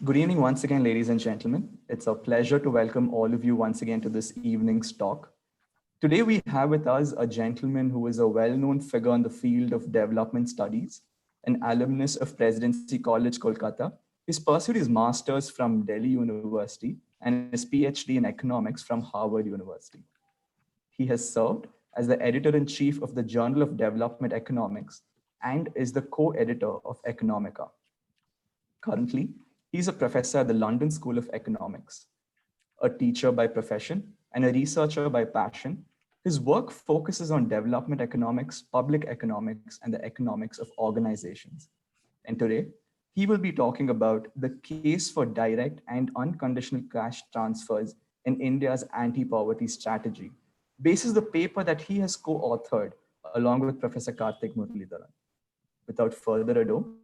Good evening once again, ladies and gentlemen. It's a pleasure to welcome all of you once again to this evening's talk. Today we have with us a gentleman who is a well-known figure in the field of development studies, an alumnus of Presidency College, Kolkata. He's pursued his master's from Delhi University and his PhD in economics from Harvard University. He has served as the editor-in-chief of the Journal of Development Economics and is the co-editor of Economica. Currently, he's a professor at the London School of Economics, a teacher by profession, and a researcher by passion. His work focuses on development economics, public economics, and the economics of organizations. And today, he will be talking about the case for direct and unconditional cash transfers in India's anti-poverty strategy, basis the paper that he has co-authored along with Professor Karthik Muralidharan. Without further ado,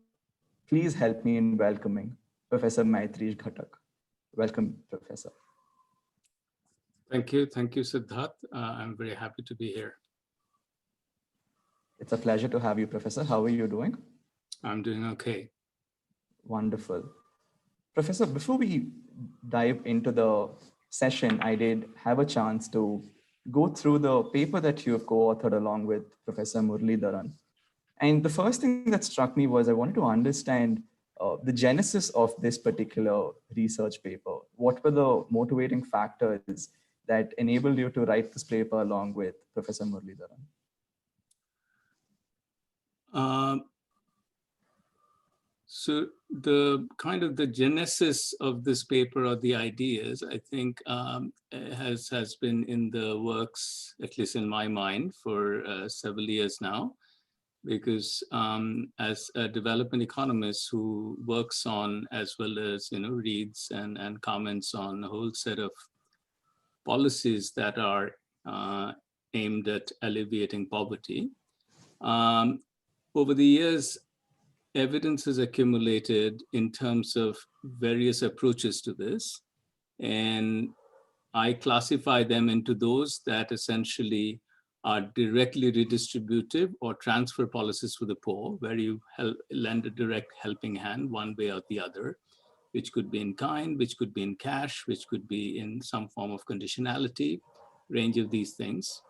please help me in welcoming Professor Maitreesh Ghatak. Welcome, Professor. Thank you, Siddharth. I'm very happy to be here. It's a pleasure to have you, Professor. How are you doing? I'm doing okay. Wonderful. Professor, before we dive into the session, I did have a chance to go through the paper that you have co-authored along with Professor Muralidharan. And the first thing that struck me was I wanted to understand the genesis of this particular research paper. What were the motivating factors that enabled you to write this paper along with Professor Muralidharan? So the genesis of this paper, or the ideas, I think has been in the works, at least in my mind, for several years now. Because as a development economist who works on, as well as reads and comments on a whole set of policies that are aimed at alleviating poverty, over the years, evidence has accumulated in terms of various approaches to this, and I classify them into those that essentially are directly redistributive or transfer policies for the poor, where you lend a direct helping hand one way or the other, which could be in kind, which could be in cash, which could be in some form of conditionality, range of these things.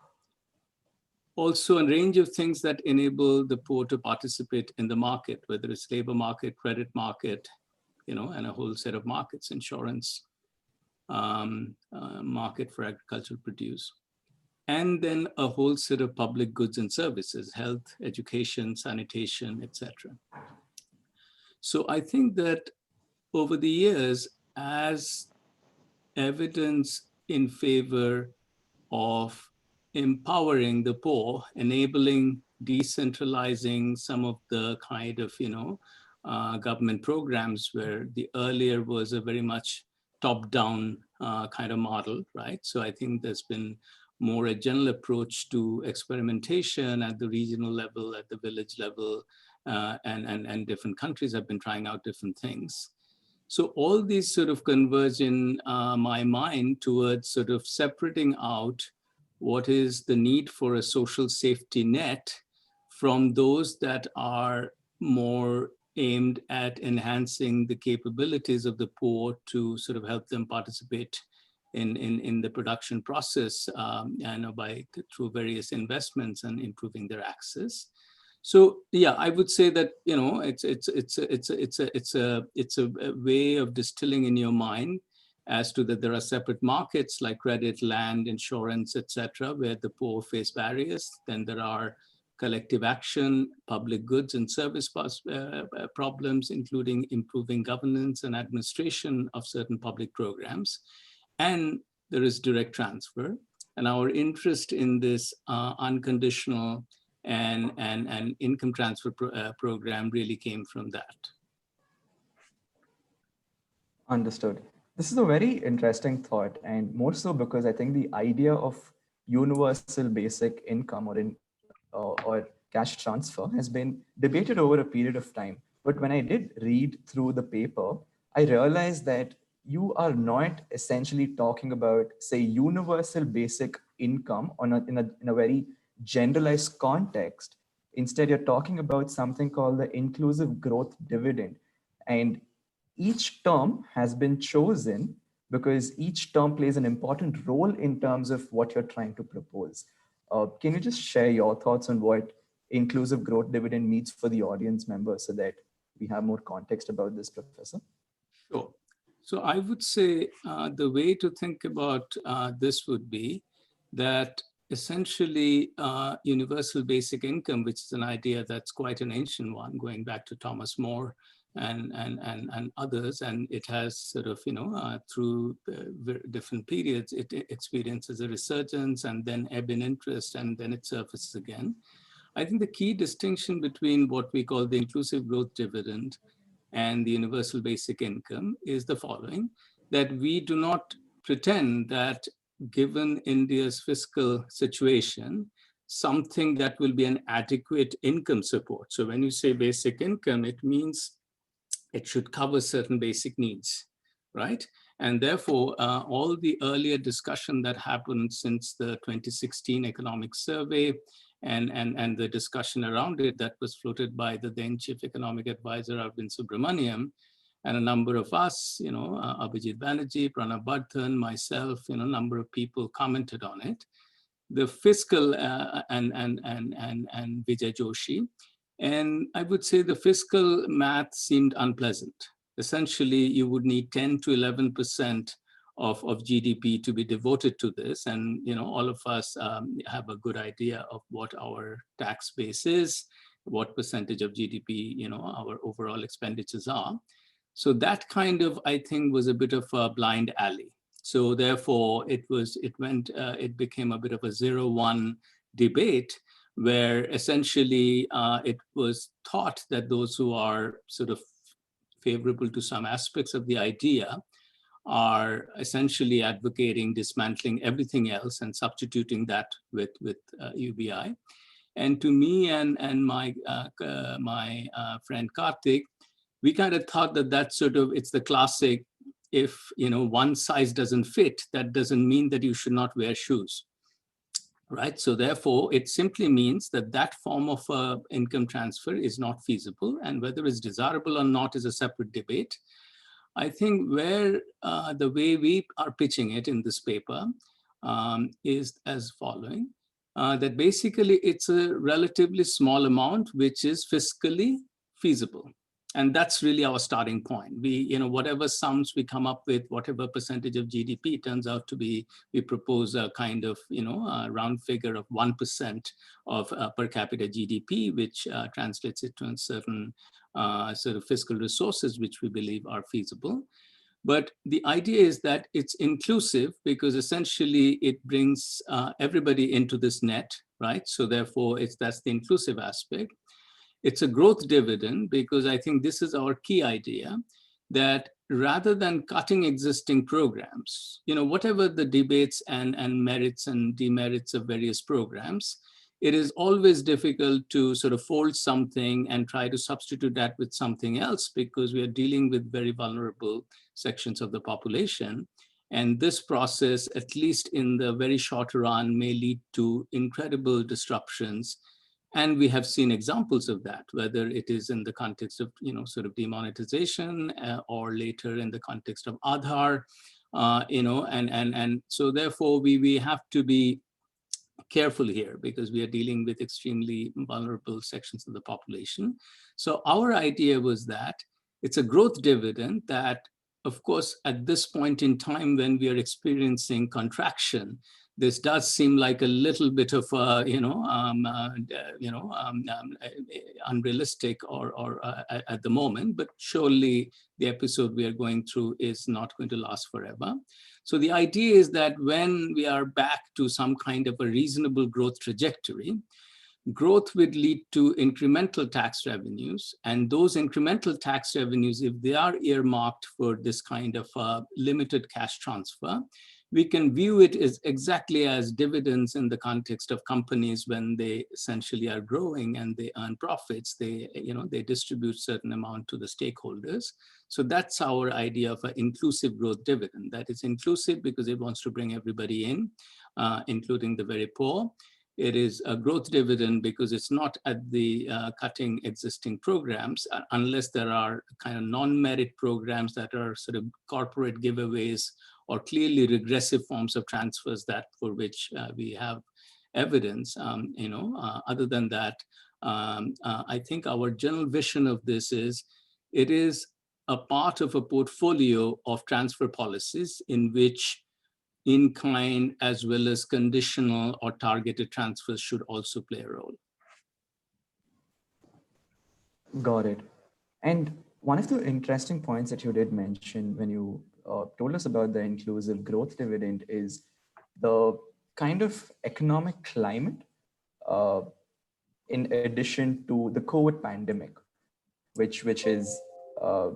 Also a range of things that enable the poor to participate in the market, whether it's labor market, credit market, and a whole set of markets, insurance, market for agricultural produce. And then a whole set of public goods and services, health, education, sanitation, etc. So I think that over the years, as evidence in favor of empowering the poor, enabling decentralizing some of the kind of, government programs where the earlier was a very much top-down kind of model, right? So I think there's been more a general approach to experimentation at the regional level, at the village level, and different countries have been trying out different things. So all these sort of converge in my mind towards sort of separating out what is the need for a social safety net from those that are more aimed at enhancing the capabilities of the poor to sort of help them participate in the production process, through various investments and improving their access. So yeah, I would say that it's a way of distilling in your mind as to that there are separate markets like credit, land, insurance, etc., where the poor face barriers. Then there are collective action, public goods and service problems, including improving governance and administration of certain public programs. And there is direct transfer. And our interest in this unconditional and income transfer program really came from that. Understood. This is a very interesting thought, and more so because I think the idea of universal basic income or cash transfer has been debated over a period of time. But when I did read through the paper, I realized that you are not essentially talking about, say, universal basic income in a very generalized context. Instead, you're talking about something called the inclusive growth dividend. And Each term has been chosen because each term plays an important role in terms of what you're trying to propose. Can you just share your thoughts on what inclusive growth dividend means for the audience members so that we have more context about this, Professor? Sure. So I would say the way to think about this would be that essentially universal basic income, which is an idea that's quite an ancient one, going back to Thomas More and others, and it has sort of, through the different periods, it experiences a resurgence and then ebb in interest, and then it surfaces again. I think the key distinction between what we call the inclusive growth dividend and the universal basic income is the following, that we do not pretend that given India's fiscal situation, something that will be an adequate income support. So when you say basic income, it means it should cover certain basic needs, right? And therefore, all the earlier discussion that happened since the 2016 economic survey and the discussion around it that was floated by the then chief economic advisor, Arvind Subramaniam, and a number of us, Abhijit Banerjee, Pranab Bardhan, myself, a number of people commented on it. The Fiscal and Vijay Joshi. And I would say the fiscal math seemed unpleasant. Essentially, you would need 10 to 11% of GDP to be devoted to this. And all of us have a good idea of what our tax base is, what percentage of GDP our overall expenditures are. So that kind of, I think, was a bit of a blind alley. So therefore, it became a bit of a 0-1 debate, where essentially it was thought that those who are sort of favorable to some aspects of the idea are essentially advocating dismantling everything else and substituting that with UBI. And to me and my friend Karthik, we kind of thought that it's the classic, if one size doesn't fit, that doesn't mean that you should not wear shoes. Right. So therefore, it simply means that form of income transfer is not feasible, and whether it's desirable or not is a separate debate. I think where the way we are pitching it in this paper is as following, that basically it's a relatively small amount, which is fiscally feasible. And that's really our starting point. We, whatever sums we come up with, whatever percentage of GDP turns out to be, we propose a kind of, a round figure of 1% of per capita GDP, which translates it to a certain sort of fiscal resources, which we believe are feasible. But the idea is that it's inclusive because essentially it brings everybody into this net, right? So therefore, that's the inclusive aspect. It's a growth dividend because I think this is our key idea, that rather than cutting existing programs, whatever the debates and merits and demerits of various programs, it is always difficult to sort of fold something and try to substitute that with something else because we are dealing with very vulnerable sections of the population. And this process, at least in the very short run, may lead to incredible disruptions. And we have seen examples of that, whether it is in the context of, sort of demonetization or later in the context of Aadhaar, and so therefore we have to be careful here because we are dealing with extremely vulnerable sections of the population. So our idea was that it's a growth dividend that, of course, at this point in time when we are experiencing contraction, this does seem like a little bit of unrealistic or at the moment, but surely the episode we are going through is not going to last forever. So the idea is that when we are back to some kind of a reasonable growth trajectory, growth would lead to incremental tax revenues, and those incremental tax revenues, if they are earmarked for this kind of limited cash transfer, we can view it as exactly as dividends in the context of companies when they essentially are growing and they earn profits, they distribute certain amount to the stakeholders. So that's our idea of an inclusive growth dividend. That is inclusive because it wants to bring everybody in, including the very poor. It is a growth dividend because it's not at the cutting existing programs, unless there are kind of non-merit programs that are sort of corporate giveaways or clearly regressive forms of transfers that for which we have evidence. Other than that, I think our general vision of this is it is a part of a portfolio of transfer policies in which in-kind as well as conditional or targeted transfers should also play a role. Got it. And one of the interesting points that you did mention when you told us about the inclusive growth dividend is the kind of economic climate uh, in addition to the COVID pandemic, which uh,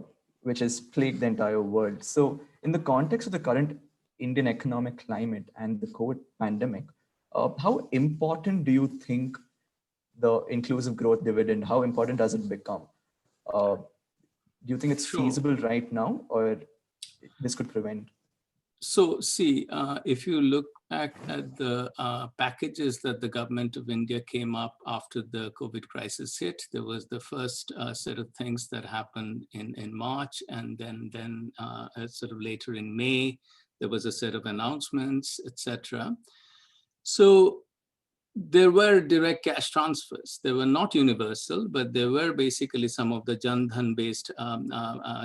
which has plagued the entire world. So, in the context of the current Indian economic climate and the COVID pandemic, how important do you think the inclusive growth dividend? How important does it become? Do you think it's feasible right now, or this could prevent? So see, if you look back at the packages that the government of India came up after the COVID crisis hit, there was the first set of things that happened in March, and then sort of later in May, there was a set of announcements, etc. So there were direct cash transfers. They were not universal, but there were basically some of the Jan Dhan-based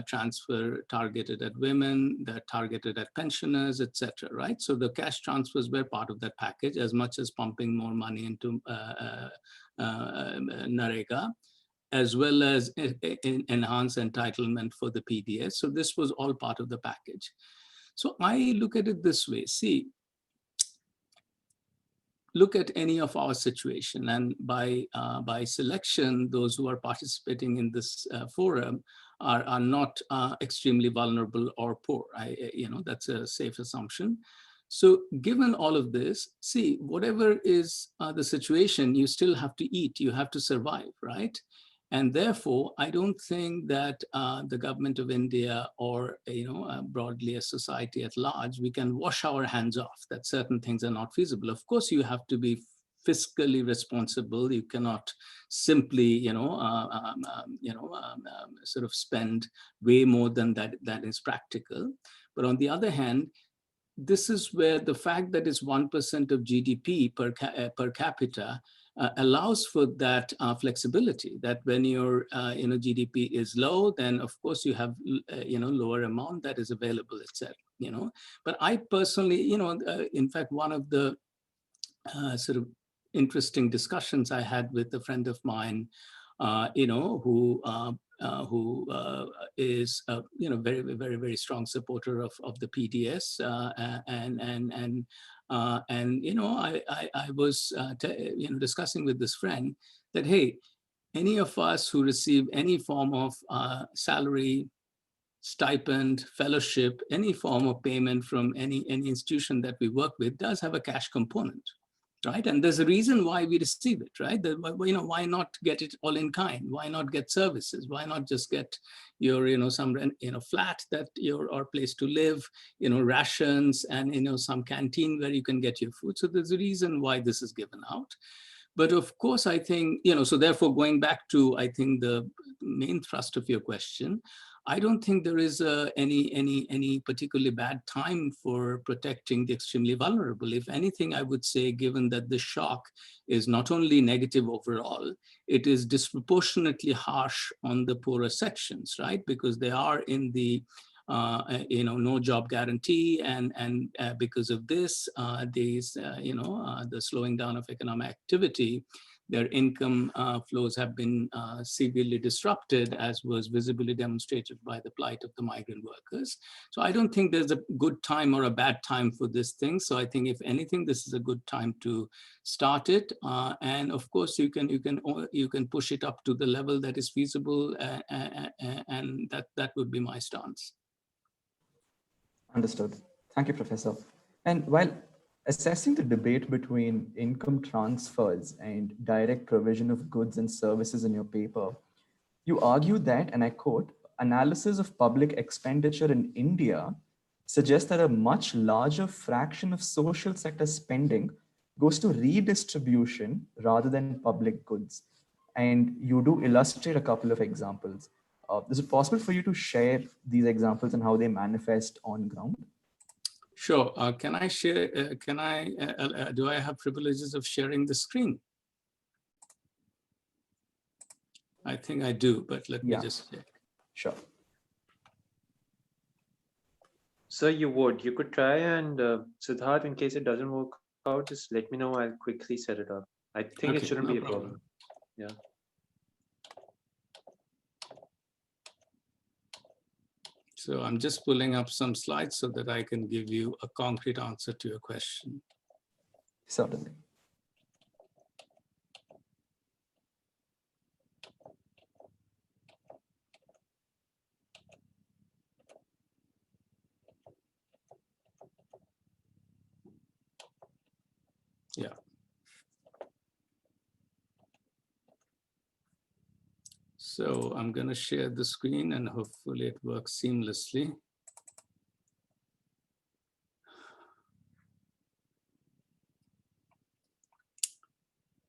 transfer targeted at women, that targeted at pensioners, etc. Right? So the cash transfers were part of that package, as much as pumping more money into Narega, as well as enhanced entitlement for the PDS. So this was all part of the package. So I look at it this way. See, look at any of our situation, and by selection, those who are participating in this forum are not extremely vulnerable or poor. That's a safe assumption. So given all of this, see, whatever is the situation, you still have to eat, you have to survive, right? And therefore, I don't think that the government of India or broadly a society at large, we can wash our hands off that certain things are not feasible. Of course, you have to be fiscally responsible. You cannot simply, sort of spend way more than that is practical. But on the other hand, this is where the fact that it's 1% of GDP per capita allows for that flexibility, that when your GDP is low, then of course you have lower amount that is available, etc. But I personally, in fact, one of the sort of interesting discussions I had with a friend of mine, who is very, very, very strong supporter of the PDS, I was discussing with this friend that, hey, any of us who receive any form of salary, stipend, fellowship, any form of payment from any institution that we work with does have a cash component, right? And there's a reason why we receive it, right? Why not get it all in kind? Why not get services? Why not just get your, some flat that or place to live, rations, and some canteen where you can get your food. So there's a reason why this is given out. But of course, I think, so therefore going back to, I think the main thrust of your question, I don't think there is any particularly bad time for protecting the extremely vulnerable. If anything, I would say, given that the shock is not only negative overall, it is disproportionately harsh on the poorer sections, right? Because they are in the no job guarantee, and because of this, the slowing down of economic activity, their income flows have been severely disrupted, as was visibly demonstrated by the plight of the migrant workers. So I don't think there's a good time or a bad time for this thing. So I think if anything, this is a good time to start it. And of course, you can push it up to the level that is feasible, and that would be my stance. Understood. Thank you, Professor. And while assessing the debate between income transfers and direct provision of goods and services in your paper, you argue that, and I quote, analysis of public expenditure in India suggests that a much larger fraction of social sector spending goes to redistribution rather than public goods. And you do illustrate a couple of examples. Is it possible for you to share these examples and how they manifest on ground? Sure. Can I share? Do I have privileges of sharing the screen? I think I do, but let me just check. Sure. So you could try, and Siddharth, in case it doesn't work out, just let me know. I'll quickly set it up. I think it shouldn't be a problem. Yeah. So I'm just pulling up some slides so that I can give you a concrete answer to your question. Certainly. Yeah. So I'm going to share the screen and hopefully it works seamlessly.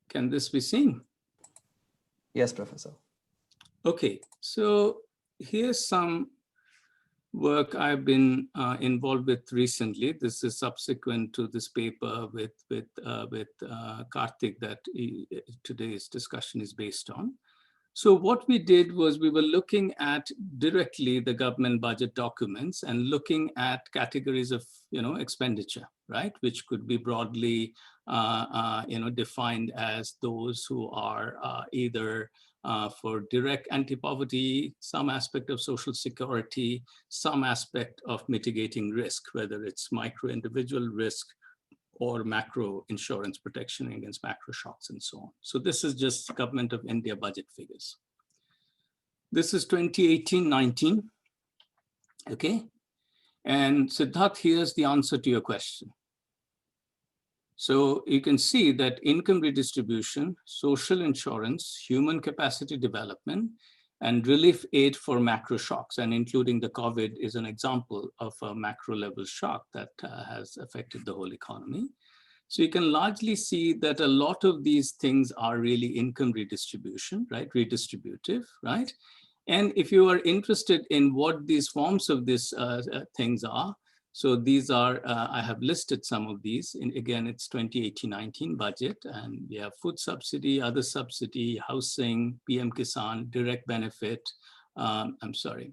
Can this be seen? Yes, Professor. Okay, so here's some work I've been involved with recently. This is subsequent to this paper with Karthik that today's discussion is based on. So what we did was we were looking at directly the government budget documents and looking at categories of expenditure, right, which could be broadly defined as those who are either for direct anti-poverty, some aspect of social security, some aspect of mitigating risk, whether it's micro individual risk or macro insurance protection against macro shocks and so on. So this is just Government of India budget figures. This is 2018-19, okay? And Siddharth, here's the answer to your question. So you can see that income redistribution, social insurance, human capacity development, and relief aid for macro shocks, and including the COVID is an example of a macro level shock that has affected the whole economy. So you can largely see that a lot of these things are really income redistribution, right? Redistributive, right? And if you are interested in what these forms of these things are, so these are, I have listed some of these. Again, it's 2018-19 budget, and we have food subsidy, other subsidy, housing, PM Kisan, direct benefit, and the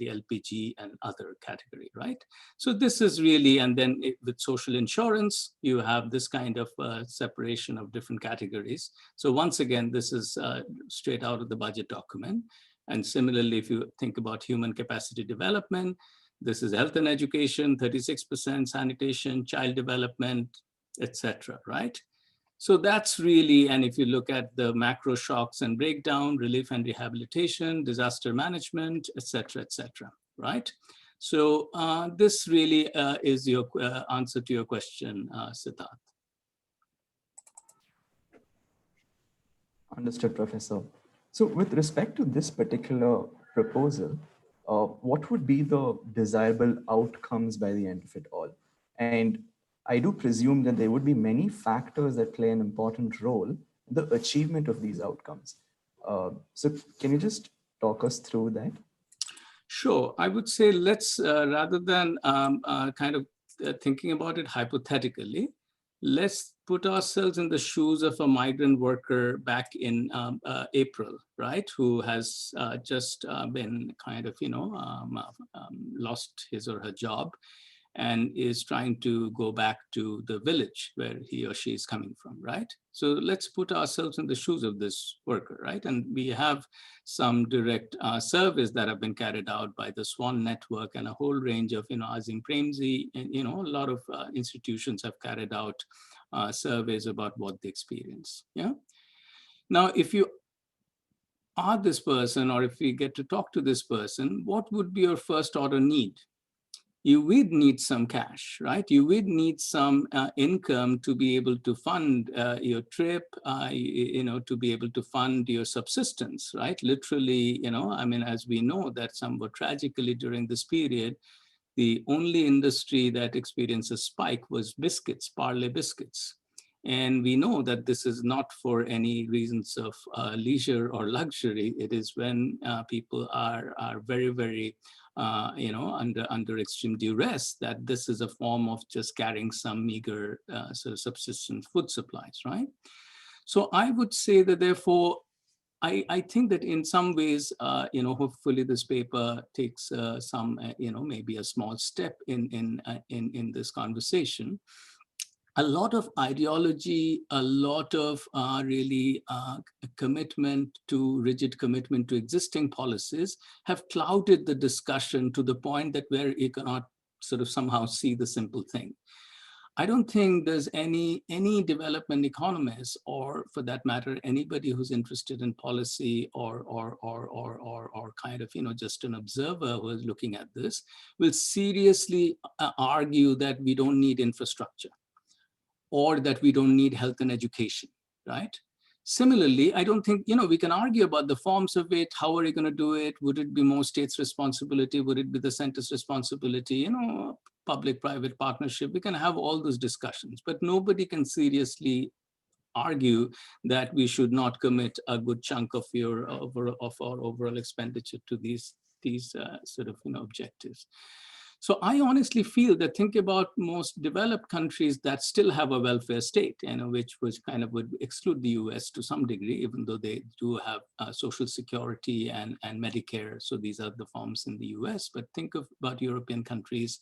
LPG and other category, right? So this is really, and then with social insurance, you have this kind of separation of different categories. So once again, this is straight out of the budget document. And similarly, if you think about human capacity development, this is health and education, 36%, sanitation, child development, etc., right? So that's really, and if you look at the macro shocks and breakdown, relief and rehabilitation, disaster management, etc., right? So this really is your answer to your question, Siddharth. Understood, Professor. So with respect to this particular proposal, what would be the desirable outcomes by the end of it all? And I do presume that there would be many factors that play an important role in the achievement of these outcomes. So can you just talk us through that? Sure. I would say let's, rather than thinking about it hypothetically, let's put ourselves in the shoes of a migrant worker back in April, right? Who has just been lost his or her job and is trying to go back to the village where he or she is coming from, right? So let's put ourselves in the shoes of this worker, right? And we have some direct surveys that have been carried out by the SWAN network and a whole range of, Azim Premji, and, a lot of institutions have carried out surveys about what they experience, yeah? Now, if you are this person, or if you get to talk to this person, what would be your first order need? You would need some cash, right? You would need some income to be able to fund your trip, to be able to fund your subsistence, right? Literally, as we know that somewhat tragically during this period, the only industry that experienced a spike was biscuits, Parle biscuits. And we know that this is not for any reasons of leisure or luxury. It is when people are very, very, under extreme duress, that this is a form of just carrying some meager sort of subsistence food supplies, right? So I would say that therefore, I think that in some ways, hopefully this paper takes some, maybe a small step in this conversation. A lot of ideology, a lot of really rigid commitment to existing policies have clouded the discussion to the point that where you cannot sort of somehow see the simple thing. I don't think there's any development economist, or for that matter, anybody who's interested in policy or kind of, just an observer who is looking at this, will seriously argue that we don't need infrastructure or that we don't need health and education, right? Similarly, I don't think, we can argue about the forms of it. How are you going to do it? Would it be more states' responsibility? Would it be the center's responsibility? Public-private partnership. We can have all those discussions, but nobody can seriously argue that we should not commit a good chunk of our overall expenditure to these sort of objectives. So I honestly feel that think about most developed countries that still have a welfare state, which kind of would exclude the US to some degree, even though they do have social security and Medicare. So these are the forms in the US. But think about European countries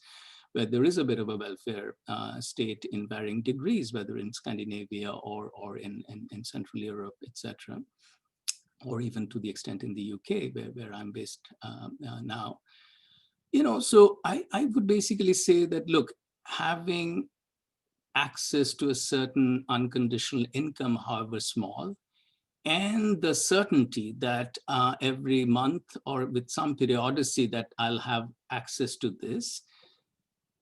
where there is a bit of a welfare state in varying degrees, whether in Scandinavia or in Central Europe, etc., or even to the extent in the UK, where I'm based now. So I would basically say that, look, having access to a certain unconditional income, however small, and the certainty that every month or with some periodicity that I'll have access to this,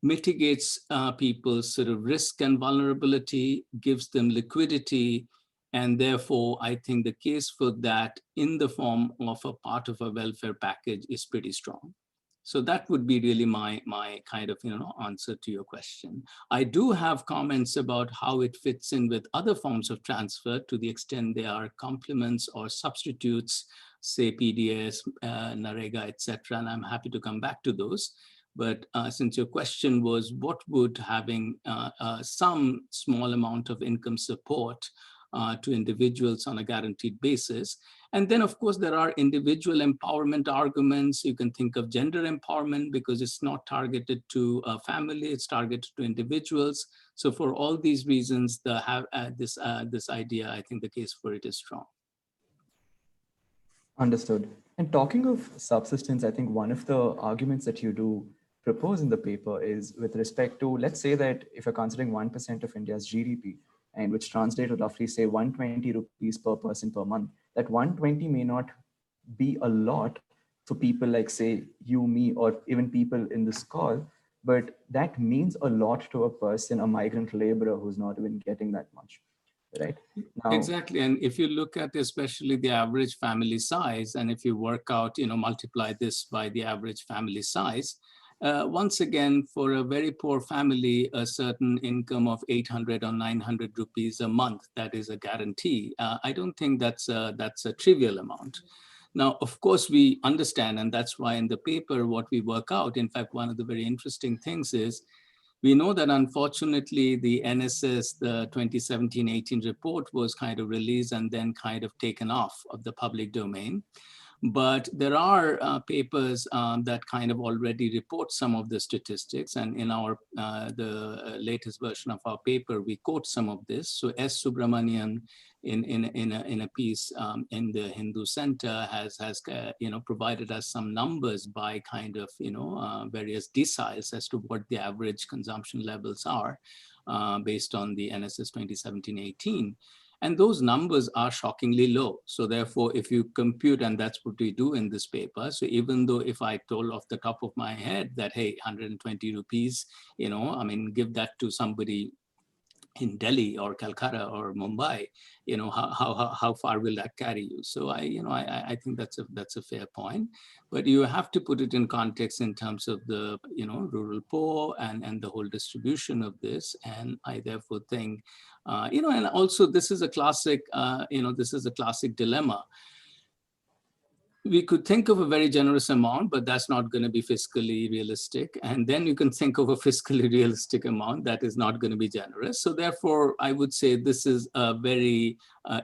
mitigates people's sort of risk and vulnerability, gives them liquidity, and therefore I think the case for that in the form of a part of a welfare package is pretty strong. So that would be really my kind of answer to your question. I do have comments about how it fits in with other forms of transfer to the extent they are complements or substitutes, say PDS, NAREGA, etc. And I'm happy to come back to those. But since your question was what would having some small amount of income support to individuals on a guaranteed basis. And then, of course, there are individual empowerment arguments. You can think of gender empowerment because it's not targeted to a family, it's targeted to individuals. So for all these reasons, this idea, I think the case for it is strong. Understood. And talking of subsistence, I think one of the arguments that you do propose in the paper is with respect to, let's say that if you're considering 1% of India's GDP, and which translates to roughly say 120 rupees per person per month, that 120 may not be a lot for people like say you, me, or even people in this call, but that means a lot to a person, a migrant laborer who's not even getting that much, right? Now, exactly, and if you look at especially the average family size, and if you work out, multiply this by the average family size, once again, for a very poor family, a certain income of 800 or 900 rupees a month, that is a guarantee. I don't think that's a trivial amount. Now, of course, we understand, and that's why in the paper, what we work out, in fact, one of the very interesting things is, we know that unfortunately the NSS, the 2017-18 report was kind of released and then kind of taken off of the public domain. But there are papers that kind of already report some of the statistics, and in our the latest version of our paper, we quote some of this. So S. Subramanian, in a piece in the Hindu Center, has provided us some numbers by kind of various deciles as to what the average consumption levels are based on the NSS 2017-18. And those numbers are shockingly low. So therefore, if you compute, and that's what we do in this paper, so even though if I told off the top of my head that, hey, 120 rupees, give that to somebody in Delhi or Calcutta or Mumbai, how far will that carry you? So I think that's a fair point, but you have to put it in context in terms of the, rural poor and the whole distribution of this. And I therefore think, and also this is a classic, this is a classic dilemma. We could think of a very generous amount, but that's not going to be fiscally realistic. And then you can think of a fiscally realistic amount that is not going to be generous. So therefore, I would say this is a very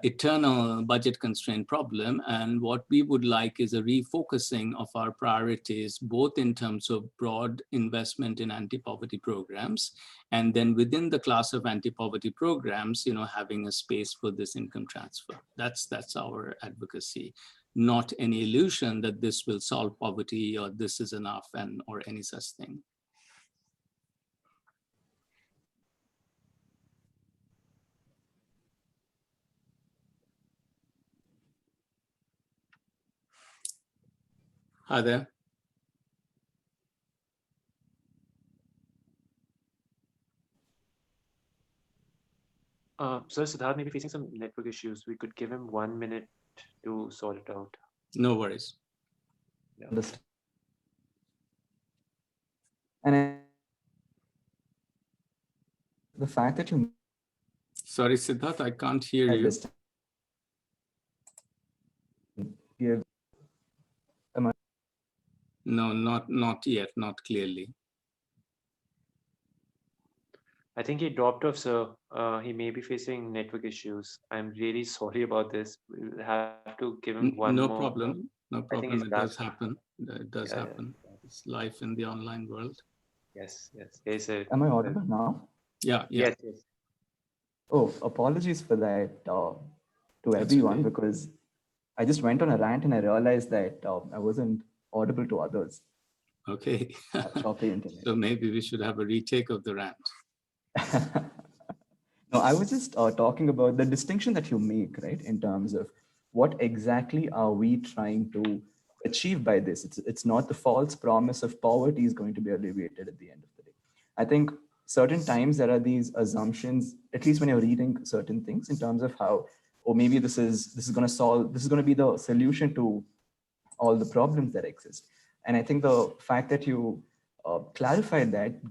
eternal budget constraint problem. And what we would like is a refocusing of our priorities, both in terms of broad investment in anti-poverty programs, and then within the class of anti-poverty programs, having a space for this income transfer. That's our advocacy. Not any illusion that this will solve poverty or this is enough or any such thing. Hi there. So Siddharth may be facing some network issues. We could give him 1 minute to sort it out. No worries. Yeah. And the fact that you... Sorry, Siddharth, I can't hear you. No, not yet, not clearly. I think he dropped off, sir. He may be facing network issues. I'm really sorry about this. We'll have to give him one no more. Problem. No problem. It does happen. It does happen. Yeah. It's life in the online world. Yes. Yes, sir. Am I audible now? Yeah. Yes. Oh, apologies for that to everyone, okay. Because I just went on a rant and I realized that I wasn't audible to others. Okay. Choppy internet. So maybe we should have a retake of the rant. No, I was just talking about the distinction that you make, right, in terms of what exactly are we trying to achieve by this. It's not the false promise of poverty is going to be alleviated at the end of the day. I think certain times there are these assumptions, at least when you're reading certain things, in terms of how, or maybe this is going to be the solution to all the problems that exist. And I think the fact that you clarified that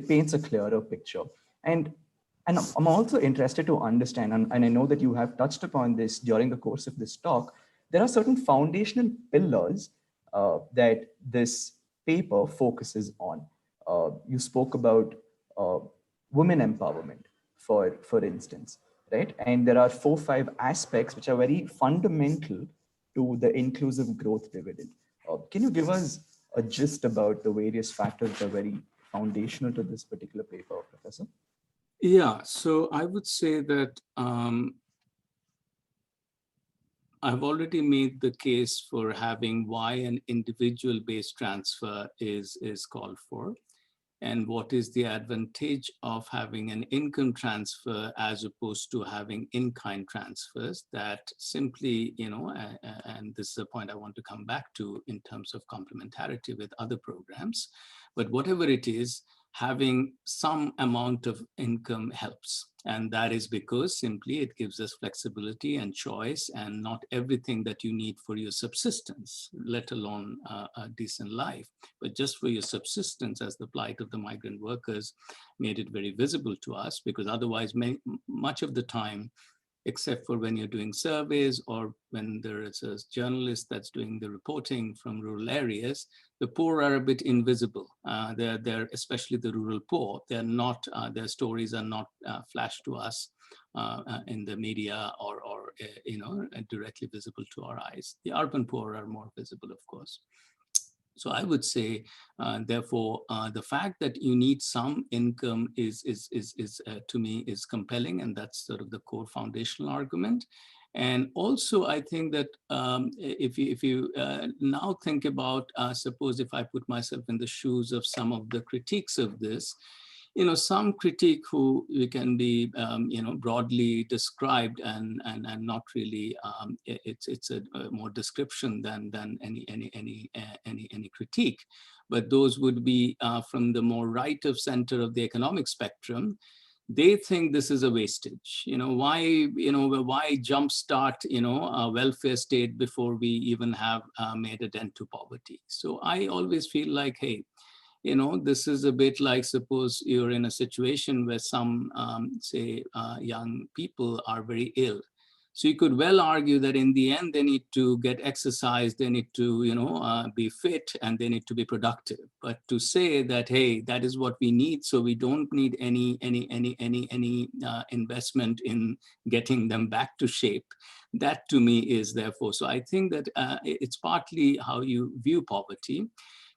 paints a clearer picture. And I'm also interested to understand, and I know that you have touched upon this during the course of this talk, there are certain foundational pillars that this paper focuses on. You spoke about women empowerment, for instance, right? And there are 4 or 5 aspects which are very fundamental to the inclusive growth dividend. Can you give us a gist about the various factors that are very foundational to this particular paper, Professor? Yeah, so I would say that I've already made the case for having why an individual-based transfer is called for, and what is the advantage of having an income transfer as opposed to having in-kind transfers that simply, and this is a point I want to come back to in terms of complementarity with other programs, but whatever it is, having some amount of income helps. And that is because simply it gives us flexibility and choice and not everything that you need for your subsistence, let alone a decent life, but just for your subsistence, as the plight of the migrant workers made it very visible to us, because otherwise much of the time, except for when you're doing surveys or when there is a journalist that's doing the reporting from rural areas, the poor are a bit invisible. They're especially the rural poor. They're not, their stories are not flashed to us in the media or directly visible to our eyes. The urban poor are more visible, of course. So I would say, therefore, the fact that you need some income is to me is compelling, and that's sort of the core foundational argument. And also, I think that if you now think about, suppose if I put myself in the shoes of some of the critiques of this, some critique who can be, broadly described and not really, it's a more description than any critique, but those would be from the more right of center of the economic spectrum. they think this is a wastage. Why jumpstart, a welfare state before we even have made a dent to poverty? So I always feel like, hey, this is a bit like, suppose you're in a situation where some, say, young people are very ill. So you could well argue that in the end, they need to get exercise, they need to, be fit, and they need to be productive. But to say that, hey, that is what we need, so we don't need any investment in getting them back to shape, that to me is therefore. So I think that it's partly how you view poverty.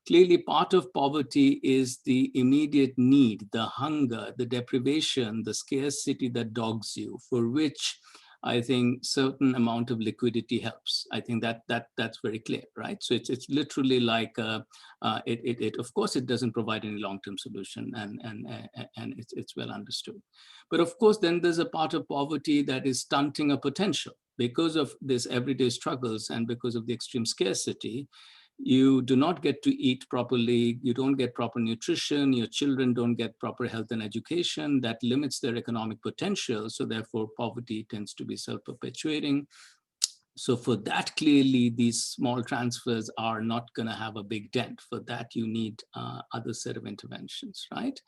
Clearly, part of poverty is the immediate need, the hunger, the deprivation, the scarcity that dogs you, for which I think certain amount of liquidity helps. I think that's very clear, right? So it's literally like it of course it doesn't provide any long-term solution, and it's well understood. But of course, then there's a part of poverty that is stunting a potential because of this everyday struggles and because of the extreme scarcity. You do not get to eat properly, you don't get proper nutrition, your children don't get proper health and education, that limits their economic potential. So therefore, poverty tends to be self-perpetuating. So for that, clearly, these small transfers are not going to have a big dent. For that, you need other set of interventions, right?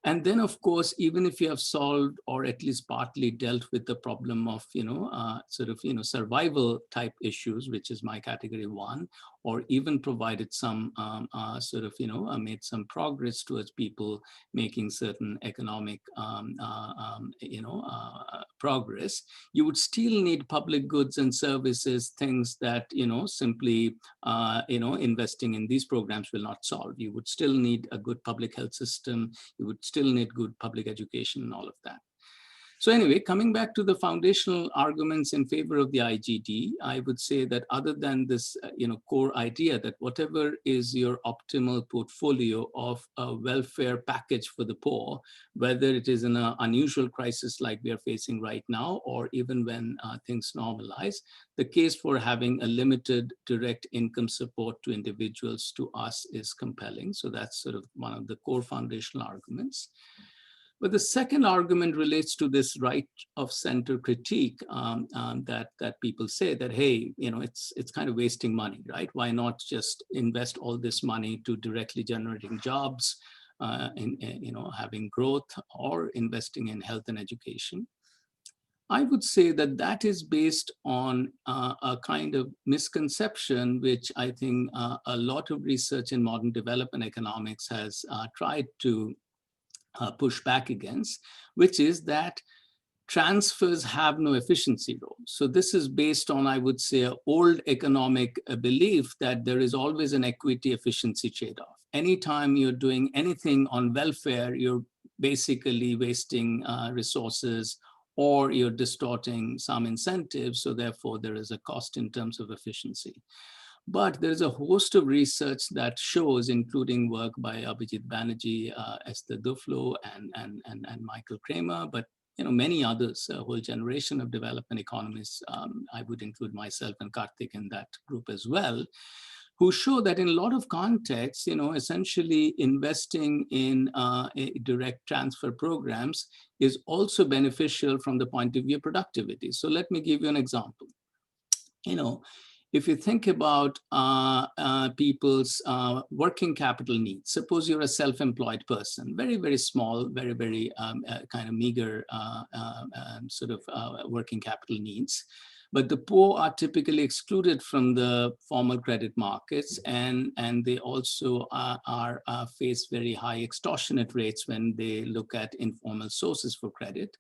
And then, of course, even if you have solved or at least partly dealt with the problem of, survival type issues, which is my category 1, or even provided some made some progress towards people making certain economic, progress, you would still need public goods and services, things that, simply, investing in these programs will not solve. You would still need a good public health system. You would still need good public education and all of that. So anyway, coming back to the foundational arguments in favor of the IGD, I would say that other than this, core idea that whatever is your optimal portfolio of a welfare package for the poor, whether it is in an unusual crisis like we are facing right now, or even when things normalize, the case for having a limited direct income support to individuals, to us, is compelling. So that's sort of one of the core foundational arguments. But the second argument relates to this right of center critique that people say that, hey, it's kind of wasting money, right? Why not just invest all this money to directly generating jobs, having growth, or investing in health and education? I would say that that is based on a kind of misconception, which I think a lot of research in modern development economics has tried to push back against, which is that transfers have no efficiency role. So this is based on, I would say, an old economic belief that there is always an equity efficiency trade-off. Anytime you're doing anything on welfare, you're basically wasting resources, or you're distorting some incentives. So therefore, there is a cost in terms of efficiency. But there's a host of research that shows, including work by Abhijit Banerjee, Esther Duflo, and Michael Kramer, but many others, a whole generation of development economists. I would include myself and Karthik in that group as well, who show that in a lot of contexts, essentially investing in direct transfer programs is also beneficial from the point of view of productivity. So let me give you an example. If you think about people's working capital needs, suppose you're a self-employed person, very, very small, very, very kind of meager working capital needs. But the poor are typically excluded from the formal credit markets, and they also are face very high extortionate rates when they look at informal sources for credit.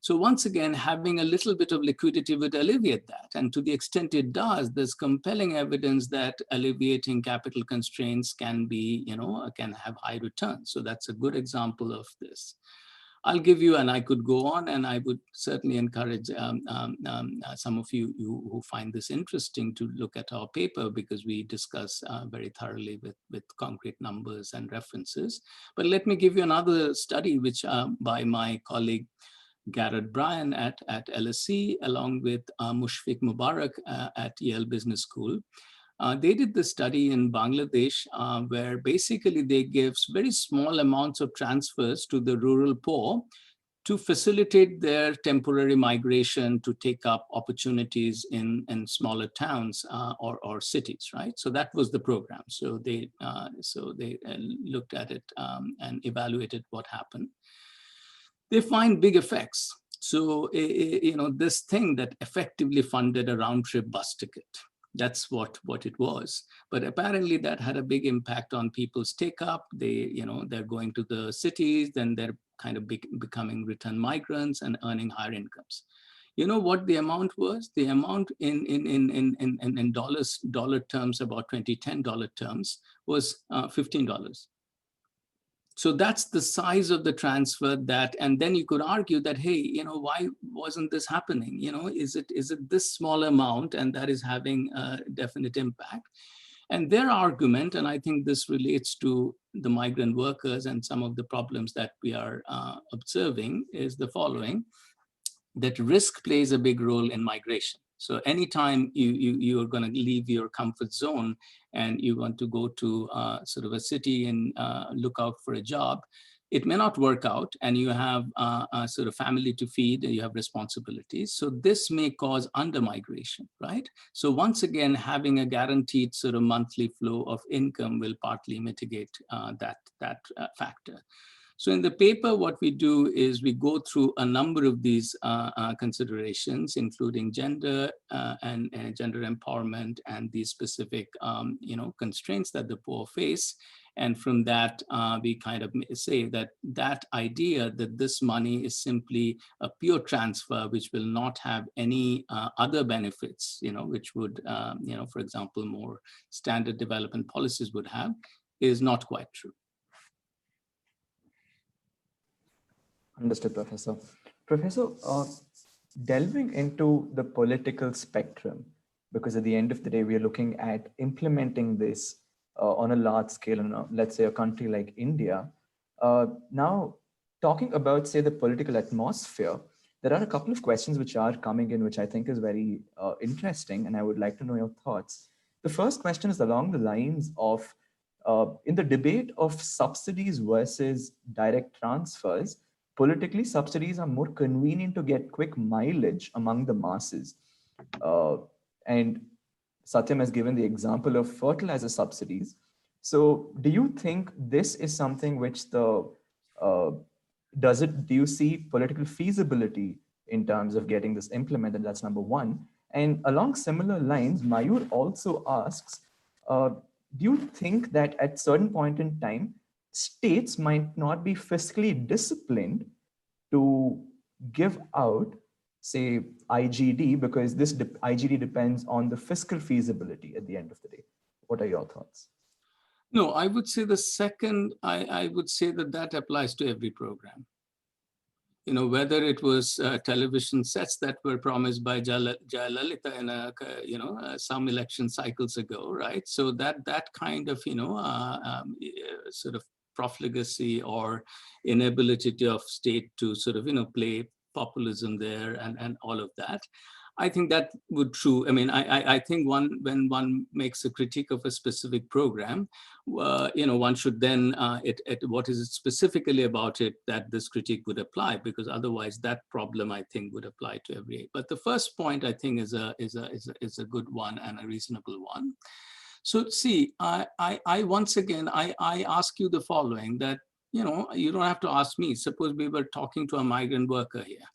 So once again, having a little bit of liquidity would alleviate that. And to the extent it does, there's compelling evidence that alleviating capital constraints can be, can have high returns. So that's a good example of this. I'll give you, and I could go on, and I would certainly encourage some of you who find this interesting to look at our paper, because we discuss very thoroughly with concrete numbers and references. But let me give you another study, which by my colleague, Garrett Bryan at LSE, along with Mushfiq Mubarak at Yale Business School. They did the study in Bangladesh where basically they gave very small amounts of transfers to the rural poor to facilitate their temporary migration to take up opportunities in smaller towns or cities, right? So that was the program. So they looked at it and evaluated what happened. They find big effects. So, this thing that effectively funded a round trip bus ticket, that's what it was. But apparently that had a big impact on people's take up. They're going to the cities, then they're kind of becoming return migrants and earning higher incomes. You know what the amount was? The amount in dollar terms, about 2010 dollar terms, was $15. So that's the size of the transfer that, and then you could argue that, hey, why wasn't this happening? Is it this small amount and that is having a definite impact? And their argument, and I think this relates to the migrant workers and some of the problems that we are observing, is the following, that risk plays a big role in migration. So anytime you are going to leave your comfort zone and you want to go to sort of a city and look out for a job, it may not work out, and you have a sort of family to feed, and you have responsibilities. So this may cause under-migration, right? So once again, having a guaranteed sort of monthly flow of income will partly mitigate that factor. So in the paper, what we do is we go through a number of these considerations, including gender and gender empowerment and these specific constraints that the poor face. And from that, we kind of say that idea that this money is simply a pure transfer, which will not have any other benefits, which would, for example, more standard development policies would have, is not quite true. Understood, Professor. Professor, delving into the political spectrum, because at the end of the day, we are looking at implementing this on a large scale in, let's say, a country like India. Now, talking about, say, the political atmosphere, there are a couple of questions which are coming in, which I think is very interesting, and I would like to know your thoughts. The first question is along the lines of, in the debate of subsidies versus direct transfers, politically, subsidies are more convenient to get quick mileage among the masses. And Satyam has given the example of fertilizer subsidies. So do you think this is something which do you see political feasibility in terms of getting this implemented? That's number one. And along similar lines, Mayur also asks, do you think that at certain point in time, states might not be fiscally disciplined to give out, say, IGD, because this IGD depends on the fiscal feasibility at the end of the day? What are your thoughts? No, I would say the second, I would say that applies to every program. Whether it was television sets that were promised by Jayalalitha in some election cycles ago, right? So that kind of, sort of profligacy or inability of state to sort of, play populism there and all of that. I think that would true. I mean, I think when one makes a critique of a specific program, one should then, what is it specifically about it that this critique would apply, because otherwise that problem, I think, would apply to every. But the first point, I think, is a good one and a reasonable one. So see, I once again, I ask you the following, that, you don't have to ask me. Suppose we were talking to a migrant worker here.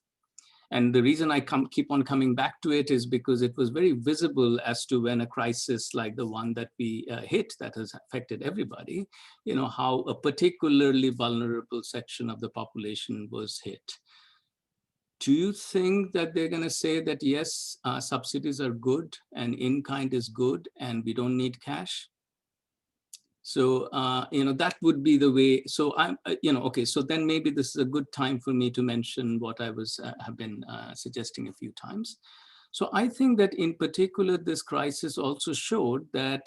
And the reason I keep on coming back to it is because it was very visible as to when a crisis like the one that we hit, that has affected everybody, how a particularly vulnerable section of the population was hit. Do you think that they're going to say that, yes, subsidies are good and in-kind is good and we don't need cash? So, that would be the way. So I'm, okay, so then maybe this is a good time for me to mention what I have been suggesting a few times. So I think that in particular, this crisis also showed that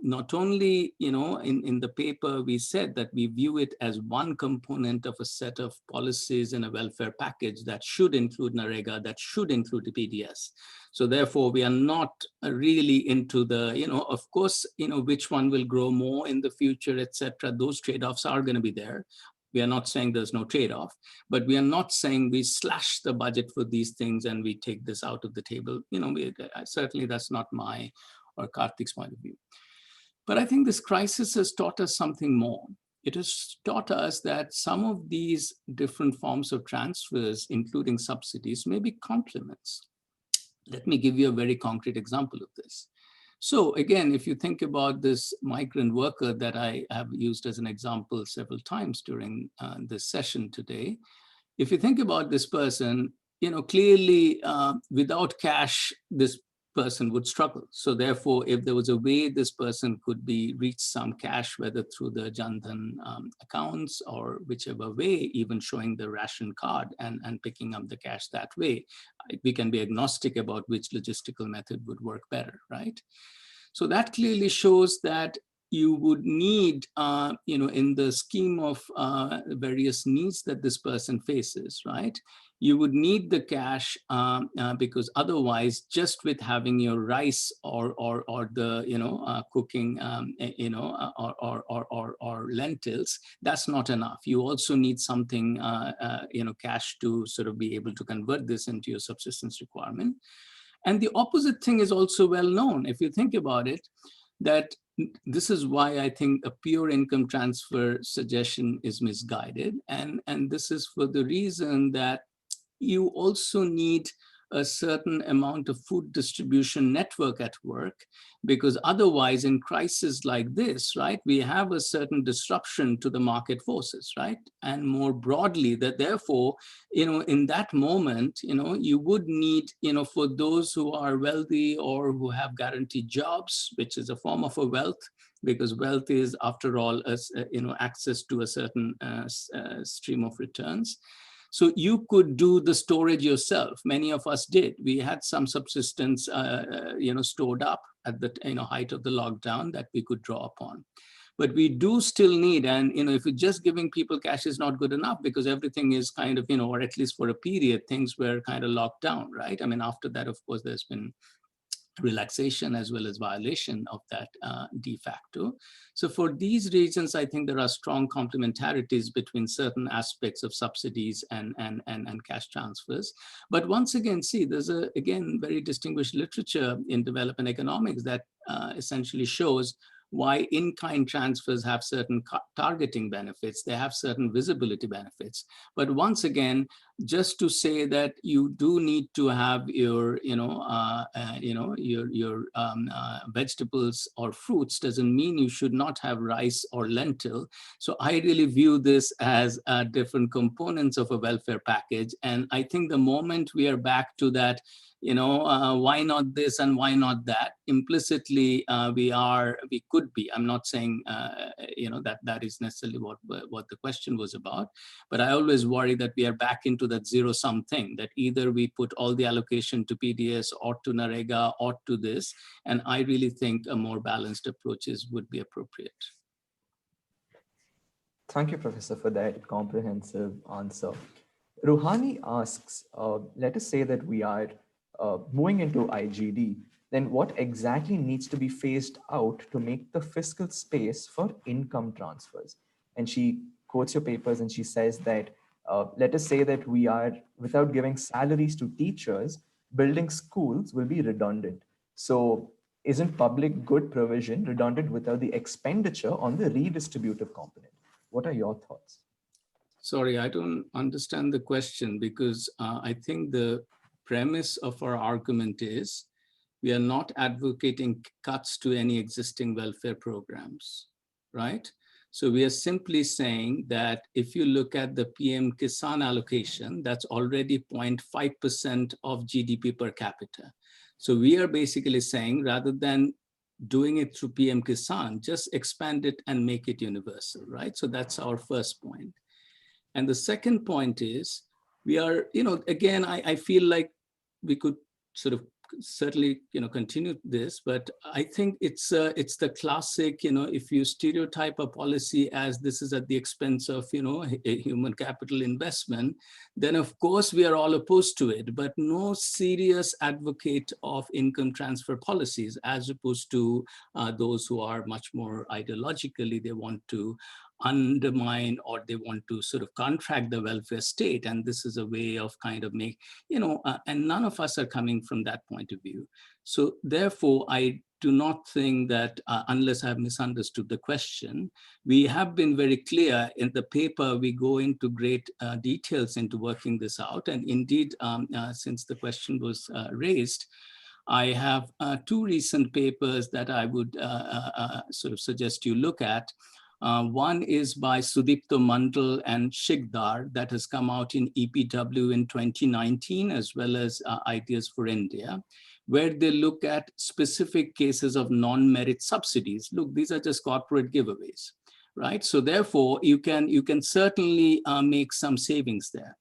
not only, in the paper, we said that we view it as one component of a set of policies in a welfare package that should include NREGA, that should include the PDS. So therefore, we are not really into the, of course, which one will grow more in the future, etc. Those trade-offs are going to be there. We are not saying there's no trade-off, but we are not saying we slash the budget for these things and we take this out of the table. Certainly that's not my or Karthik's point of view. But I think this crisis has taught us something more. It has taught us that some of these different forms of transfers, including subsidies, may be complements. Let me give you a very concrete example of this. So again, if you think about this migrant worker that I have used as an example several times during this session today, if you think about this person, clearly without cash, this person would struggle. So therefore, if there was a way this person could be reach some cash, whether through the Jan Dhan accounts or whichever way, even showing the ration card and picking up the cash that way, we can be agnostic about which logistical method would work better, right? So that clearly shows that you would need, in the scheme of various needs that this person faces, right? You would need the cash because otherwise, just with having your rice or the cooking, or lentils, that's not enough. You also need something, cash to sort of be able to convert this into your subsistence requirement. And the opposite thing is also well known. If you think about it, that this is why I think a pure income transfer suggestion is misguided. And this is for the reason that you also need a certain amount of food distribution network at work, because otherwise in crises like this, right, we have a certain disruption to the market forces, right? And more broadly that therefore, in that moment, you would need, for those who are wealthy or who have guaranteed jobs, which is a form of a wealth, because wealth is after all, access to a certain stream of returns. So you could do the storage yourself. Many of us did. We had some subsistence, stored up at the height of the lockdown that we could draw upon. But we do still need, and if you're just giving people cash is not good enough, because everything is kind of, or at least for a period, things were kind of locked down, right? I mean, after that, of course, there's been relaxation as well as violation of that de facto. So for these reasons, I think there are strong complementarities between certain aspects of subsidies and cash transfers. But once again, see, there's again very distinguished literature in development economics that essentially shows why in-kind transfers have certain targeting benefits, they have certain visibility benefits. But once again, just to say that you do need to have your, vegetables or fruits doesn't mean you should not have rice or lentil. So I really view this as different components of a welfare package. And I think the moment we are back to that, why not this and why not that? Implicitly, we could be. I'm not saying, that is necessarily what the question was about. But I always worry that we are back into that zero-sum thing, that either we put all the allocation to PDS or to Narega or to this. And I really think a more balanced approaches would be appropriate. Thank you, Professor, for that comprehensive answer. Ruhani asks, let us say that we are moving into IGD, then what exactly needs to be phased out to make the fiscal space for income transfers? And she quotes your papers and she says that, let us say that we are, without giving salaries to teachers, building schools will be redundant. So isn't public good provision redundant without the expenditure on the redistributive component? What are your thoughts? Sorry, I don't understand the question, because I think the premise of our argument is we are not advocating cuts to any existing welfare programs, right? So we are simply saying that if you look at the PM Kisan allocation, that's already 0.5% of GDP per capita. So we are basically saying, rather than doing it through PM Kisan, just expand it and make it universal, right? So that's our first point. And the second point is, we are, again, I feel like we could sort of certainly, continue this, but I think it's the classic, if you stereotype a policy as this is at the expense of, a human capital investment, then of course we are all opposed to it, but no serious advocate of income transfer policies, as opposed to those who are much more ideologically, they want to undermine or they want to sort of contract the welfare state. And this is a way of kind of and none of us are coming from that point of view. So therefore, I do not think that, unless I've misunderstood the question, we have been very clear in the paper. We go into great details into working this out. And indeed, since the question was raised, I have two recent papers that I would sort of suggest you look at. One is by Sudipto Mandal and Shikdar that has come out in EPW in 2019, as well as Ideas for India, where they look at specific cases of non-merit subsidies. Look, these are just corporate giveaways, right? So therefore, you can certainly make some savings there.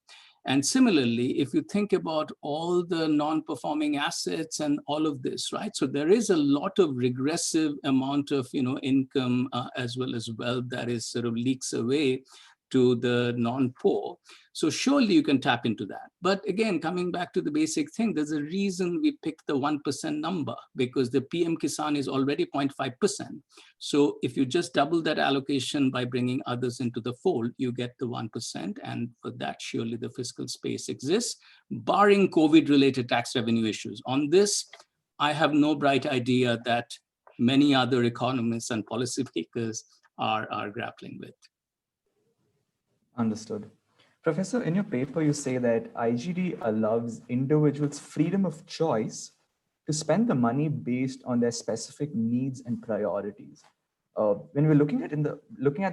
And similarly, if you think about all the non-performing assets and all of this, right? So there is a lot of regressive amount of income as well as wealth that is sort of leaks away to the non-poor. So surely you can tap into that. But again, coming back to the basic thing, there's a reason we picked the 1% number, because the PM Kisan is already 0.5%. So if you just double that allocation by bringing others into the fold, you get the 1%. And for that, surely the fiscal space exists, barring COVID-related tax revenue issues. On this, I have no bright idea that many other economists and policymakers are grappling with. Understood. Professor, in your paper, you say that IGD allows individuals freedom of choice to spend the money based on their specific needs and priorities. When we're looking at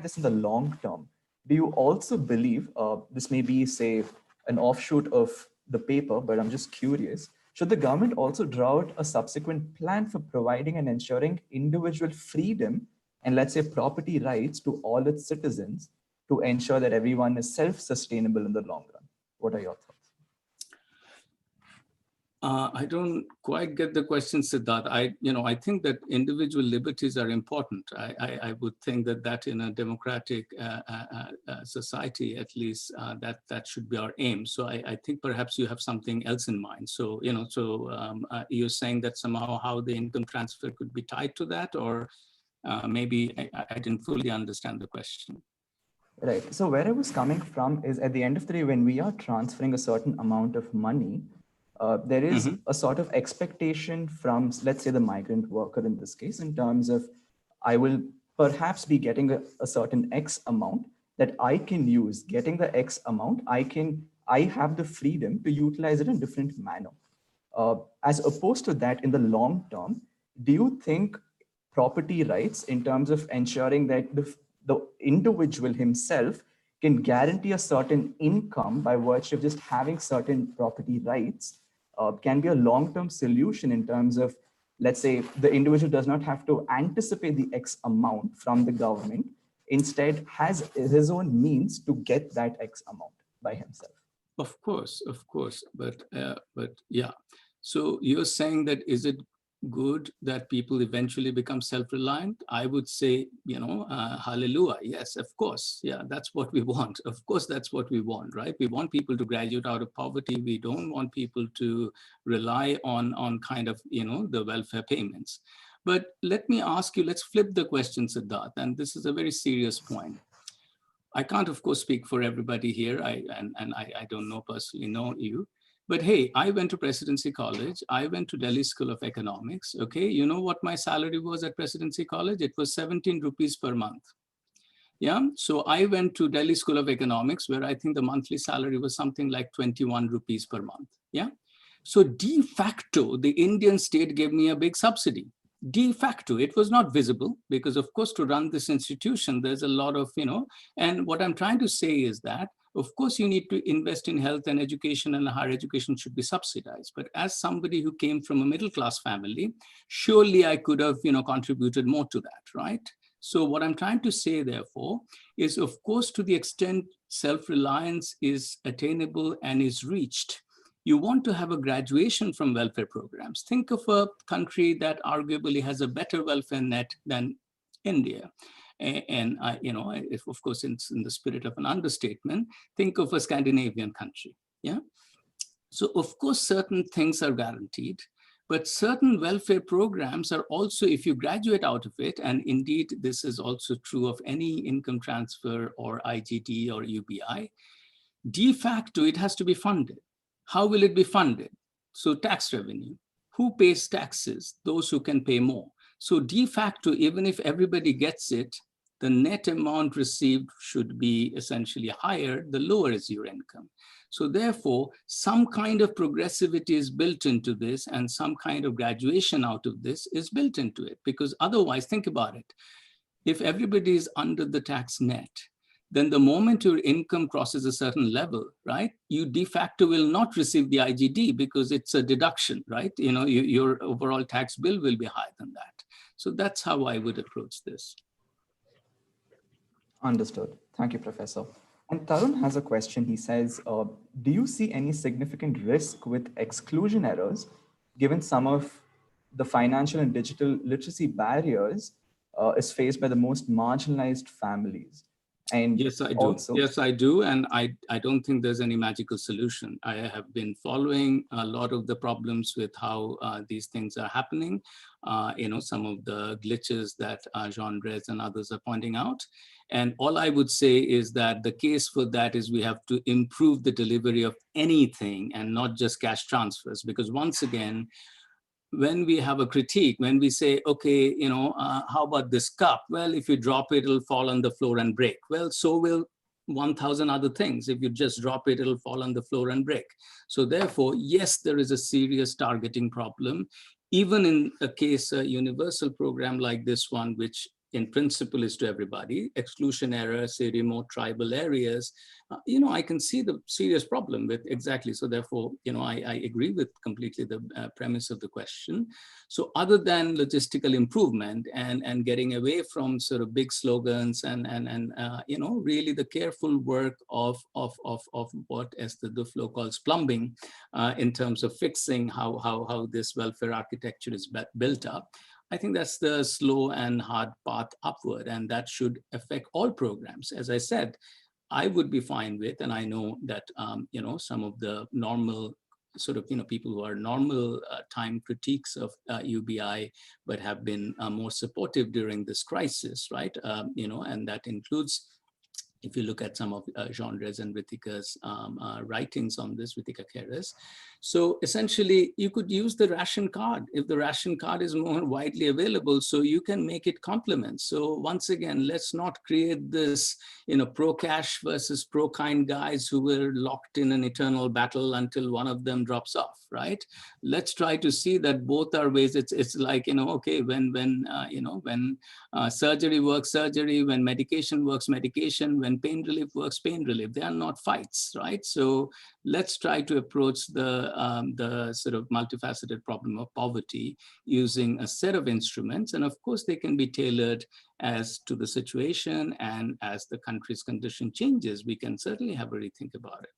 this in the long term, do you also believe, this may be, say, an offshoot of the paper, but I'm just curious, should the government also draw out a subsequent plan for providing and ensuring individual freedom and, let's say, property rights to all its citizens, to ensure that everyone is self-sustainable in the long run? What are your thoughts? I don't quite get the question, Siddharth. I think that individual liberties are important. I would think that in a democratic society, at least, that should be our aim. So I think perhaps you have something else in mind. So you're saying that somehow how the income transfer could be tied to that, or maybe I didn't fully understand the question. Right. So where I was coming from is, at the end of the day, when we are transferring a certain amount of money, there is a sort of expectation from, let's say, the migrant worker in this case, in terms of, I will perhaps be getting a certain X amount that I can use. Getting the X amount, I have the freedom to utilize it in a different manner. As opposed to that, in the long term, do you think property rights, in terms of ensuring that the individual himself can guarantee a certain income by virtue of just having certain property rights, can be a long-term solution in terms of, let's say, the individual does not have to anticipate the X amount from the government, instead has his own means to get that X amount by himself? Of course, but yeah. So you're saying that, is it good that people eventually become self-reliant? I would say, hallelujah. Yes, of course. Yeah, that's what we want. Of course, that's what we want, right? We want people to graduate out of poverty. We don't want people to rely on kind of, the welfare payments. But let me ask you, let's flip the question, Siddharth, and this is a very serious point. I can't, of course, speak for everybody here. I don't personally know you. But hey, I went to Presidency College. I went to Delhi School of Economics. Okay, you know what my salary was at Presidency College? It was 17 rupees per month. Yeah, so I went to Delhi School of Economics, where I think the monthly salary was something like 21 rupees per month. Yeah, so de facto, the Indian state gave me a big subsidy. De facto, it was not visible, because of course, to run this institution, there's a lot of, and what I'm trying to say is that, of course, you need to invest in health and education, and higher education should be subsidized. But as somebody who came from a middle-class family, surely I could have, contributed more to that, right? So what I'm trying to say, therefore, is, of course, to the extent self-reliance is attainable and is reached, you want to have a graduation from welfare programs. Think of a country that arguably has a better welfare net than India. And if, of course, it's in the spirit of an understatement, think of a Scandinavian country. Yeah. So, of course, certain things are guaranteed, But certain welfare programs are also, if you graduate out of it, and indeed this is also true of any income transfer or IGT or UBI, de facto it has to be funded. How will it be funded? So tax revenue. Who pays taxes? Those who can pay more. So de facto, even if everybody gets it, the net amount received should be essentially higher, the lower is your income. So therefore, some kind of progressivity is built into this, and some kind of graduation out of this is built into it. Because otherwise, think about it. If everybody is under the tax net, then the moment your income crosses a certain level, right, you de facto will not receive the IGD because it's a deduction, right? You know, your overall tax bill will be higher than that. So that's how I would approach this. Understood. Thank you, Professor. And Tarun has a question. He says, do you see any significant risk with exclusion errors, given some of the financial and digital literacy barriers is faced by the most marginalized families? And yes, I do. Also, yes, I do. And I don't think there's any magical solution. I have been following a lot of the problems with how these things are happening, some of the glitches that Jean Rez and others are pointing out. And all I would say is that the case for that is we have to improve the delivery of anything and not just cash transfers. Because once again, when we have a critique, when we say, okay, how about this cup? Well, if you drop it, it'll fall on the floor and break. Well, so will 1,000 other things. If you just drop it, it'll fall on the floor and break. So therefore, yes, there is a serious targeting problem. Even in a case, a universal program like this one, which in principle is to everybody, exclusion error, say remote tribal areas, I can see the serious problem with exactly. So therefore, I agree with completely the premise of the question. So other than logistical improvement and getting away from sort of big slogans and really the careful work of what Esther Duflo calls plumbing in terms of fixing how this welfare architecture is built up, I think that's the slow and hard path upward, and that should affect all programs. As I said, I would be fine with, and I know that, some of the normal sort of, people who are normal time critiques of UBI, but have been more supportive during this crisis, right? And that includes, if you look at some of Jean Rez and Ritika's writings on this, Ritika Keres. So essentially, you could use the ration card if the ration card is more widely available, so you can make it complement. So once again, let's not create this, pro-cash versus pro-kind guys who were locked in an eternal battle until one of them drops off, right? Let's try to see that both are ways. It's like, okay, when surgery works surgery, when medication works medication, when pain relief works pain relief. They are not fights, right? So let's try to approach the sort of multifaceted problem of poverty using a set of instruments. And of course, they can be tailored as to the situation, and as the country's condition changes, we can certainly have a rethink about it.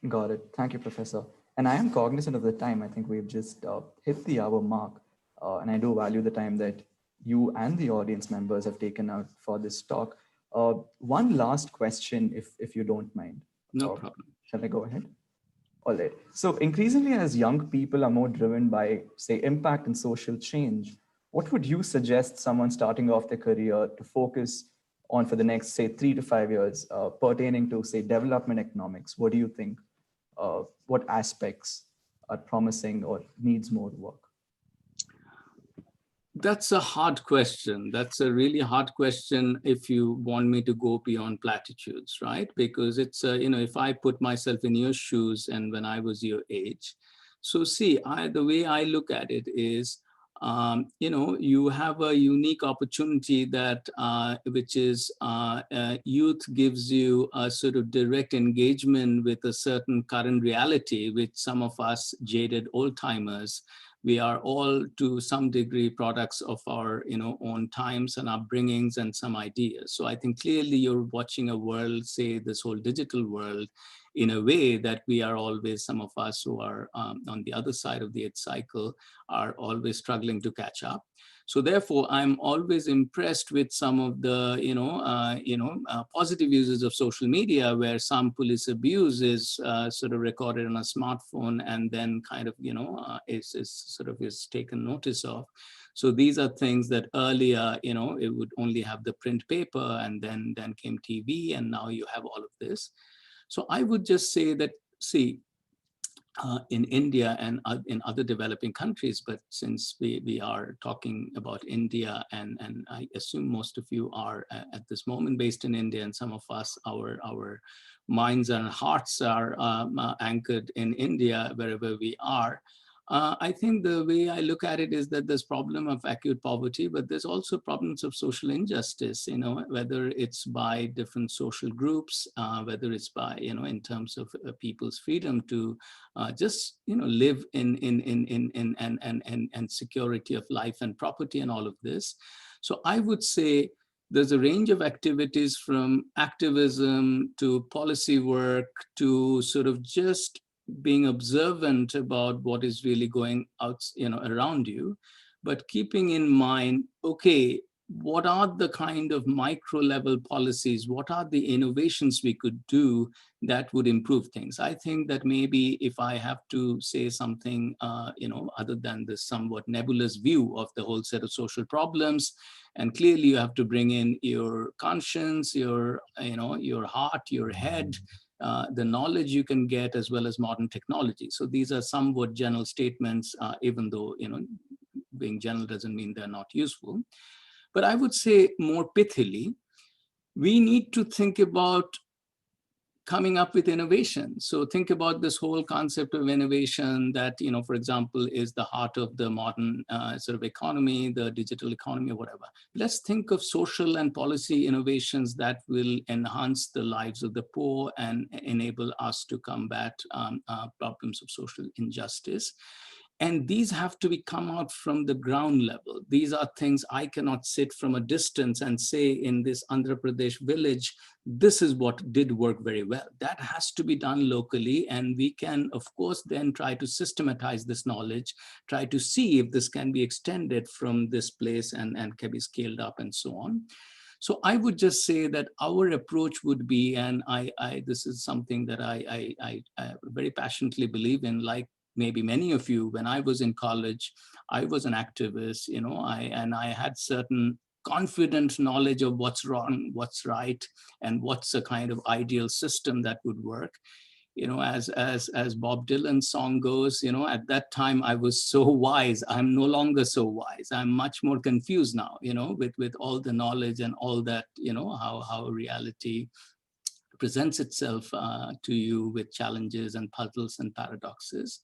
Got it. Thank you, Professor. And I am cognizant of the time. I think we've just hit the hour mark. And I do value the time that you and the audience members have taken out for this talk. One last question, if you don't mind. No problem. Shall I go ahead? All right. So increasingly, as young people are more driven by, say, impact and social change, what would you suggest someone starting off their career to focus on for the next, say, 3 to 5 years pertaining to, say, development economics? What do you think? What aspects are promising or needs more work? That's a hard question. That's a really hard question if you want me to go beyond platitudes, right? Because it's, if I put myself in your shoes and when I was your age. So see, the way I look at it is, you have a unique opportunity that, which is youth gives you a sort of direct engagement with a certain current reality, which some of us jaded old timers, we are all to some degree products of our own times and upbringings and some ideas. So I think clearly you're watching a world, say this whole digital world, in a way that we are always, some of us who are on the other side of the age cycle are always struggling to catch up. So therefore, I'm always impressed with some of the, positive uses of social media, where some police abuse is sort of recorded on a smartphone and then kind of, is taken notice of. So these are things that earlier, it would only have the print paper, and then came TV, and now you have all of this. So I would just say that, see, in India and in other developing countries, but since we are talking about India, and I assume most of you are at this moment based in India, and some of us, our minds and hearts are anchored in India, wherever we are. I think the way I look at it is that there's problem of acute poverty, but there's also problems of social injustice, whether it's by different social groups, whether it's by, in terms of people's freedom to just, live in and security of life and property and all of this. So I would say there's a range of activities, from activism to policy work to sort of just being observant about what is really going out, around you, but keeping in mind, okay, what are the kind of micro level policies? What are the innovations we could do that would improve things? I think that maybe if I have to say something, other than this somewhat nebulous view of the whole set of social problems, and clearly you have to bring in your conscience, your heart, your head, the knowledge you can get, as well as modern technology. So these are somewhat general statements, even though, being general doesn't mean they're not useful. But I would say more pithily, we need to think about coming up with innovation. So think about this whole concept of innovation that, for example, is the heart of the modern sort of economy, the digital economy, or whatever. Let's think of social and policy innovations that will enhance the lives of the poor and enable us to combat problems of social injustice. And these have to be come out from the ground level. These are things I cannot sit from a distance and say, in this Andhra Pradesh village, this is what did work very well. That has to be done locally. And we can, of course, then try to systematize this knowledge, try to see if this can be extended from this place and can be scaled up and so on. So I would just say that our approach would be, and this is something that I very passionately believe in, like maybe many of you, when I was in college, I was an activist, and I had certain confident knowledge of what's wrong, what's right, and what's a kind of ideal system that would work. As Bob Dylan's song goes, at that time I was so wise. I'm no longer so wise. I'm much more confused now, with all the knowledge and all that, how reality presents itself to you with challenges and puzzles and paradoxes.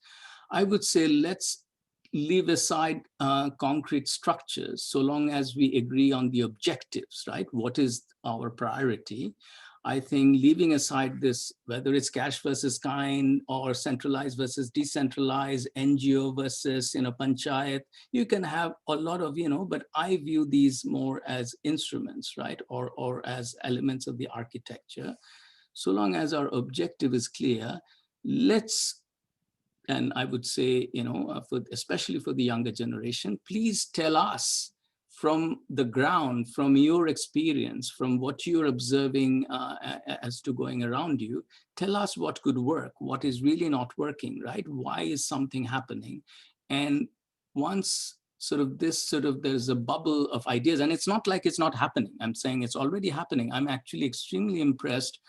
I would say let's leave aside concrete structures, so long as we agree on the objectives, right? What is our priority? I think leaving aside this, whether it's cash versus kind or centralized versus decentralized, NGO versus, panchayat, you can have a lot of, but I view these more as instruments, right? Or as elements of the architecture. So long as our objective is clear, let's, and I would say, especially for the younger generation, please tell us from the ground, from your experience, from what you're observing as to going around you, tell us what could work, what is really not working, right? Why is something happening? And once there's a bubble of ideas, and it's not like it's not happening. I'm saying it's already happening. I'm actually extremely impressed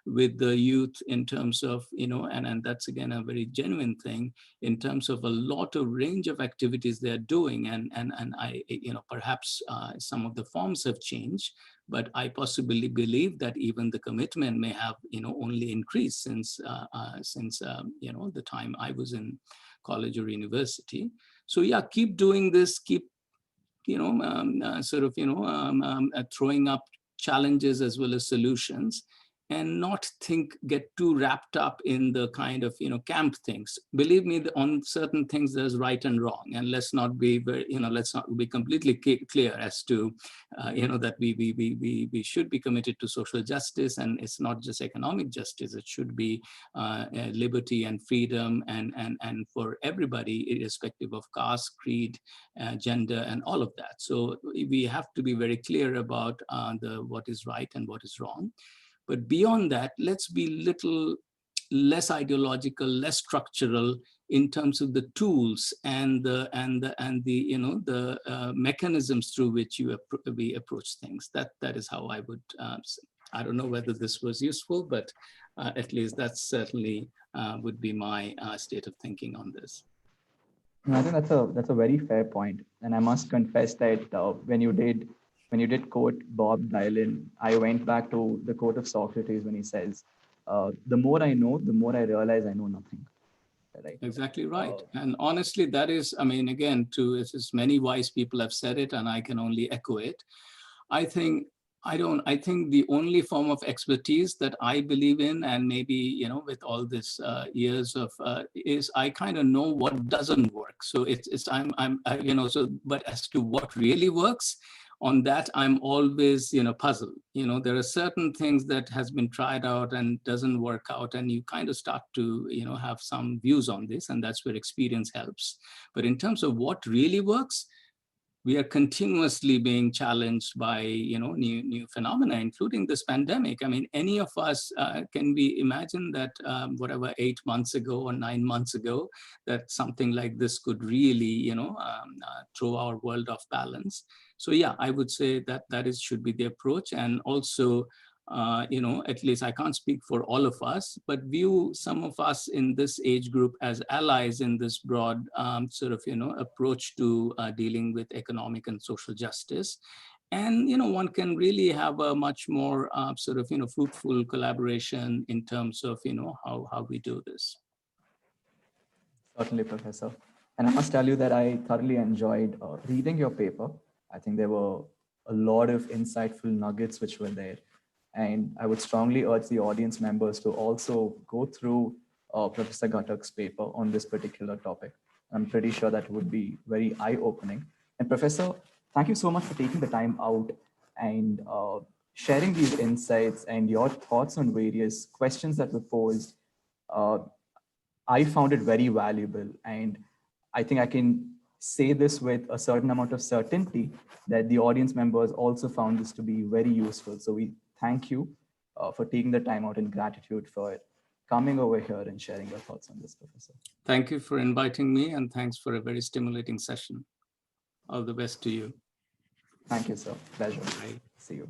with the youth in terms of, and that's again a very genuine thing, in terms of a lot of range of activities they're doing. And I, perhaps some of the forms have changed, but I possibly believe that even the commitment may have, only increased since the time I was in college or university. So yeah, keep doing this, keep, throwing up challenges as well as solutions. and not get too wrapped up in the kind of, camp things. Believe me, on certain things, there's right and wrong. And let's not be very, let's not be completely clear as to, that we should be committed to social justice. And it's not just economic justice. It should be liberty and freedom and for everybody, irrespective of caste, creed, gender, and all of that. So we have to be very clear about what is right and what is wrong. But beyond that, let's be little less ideological, less structural in terms of the tools and the mechanisms through which we approach things. That is how I would. I don't know whether this was useful, but at least that certainly would be my state of thinking on this. I think that's a very fair point, and I must confess that when you did quote Bob Dylan, I went back to the quote of Socrates when he says, "The more I know, the more I realize I know nothing." Right? Exactly right. And honestly, that is, I mean, again, as many wise people have said it, and I can only echo it. I think the only form of expertise that I believe in, and maybe, with all this years of, is I kind of know what doesn't work. So but as to what really works, on that, I'm always, puzzled. There are certain things that has been tried out and doesn't work out, and you kind of start to, have some views on this, and that's where experience helps. But in terms of what really works, we are continuously being challenged by new phenomena, including this pandemic. I mean, any of us can we imagine that whatever 8 months ago or 9 months ago, that something like this could really throw our world off balance. So yeah, I would say that should be the approach. And also, at least I can't speak for all of us, but view some of us in this age group as allies in this broad approach to dealing with economic and social justice. And, one can really have a much more fruitful collaboration in terms of, how we do this. Certainly, Professor. And I must tell you that I thoroughly enjoyed reading your paper. I think there were a lot of insightful nuggets which were there. And I would strongly urge the audience members to also go through Professor Ghatak's paper on this particular topic. I'm pretty sure that would be very eye-opening. And Professor, thank you so much for taking the time out and sharing these insights and your thoughts on various questions that were posed. I found it very valuable. And I think I can say this with a certain amount of certainty that the audience members also found this to be very useful. So we thank you for taking the time out, and gratitude for coming over here and sharing your thoughts on this, Professor. Thank you for inviting me, and thanks for a very stimulating session. All the best to you. Thank you, sir. Pleasure. Bye. See you.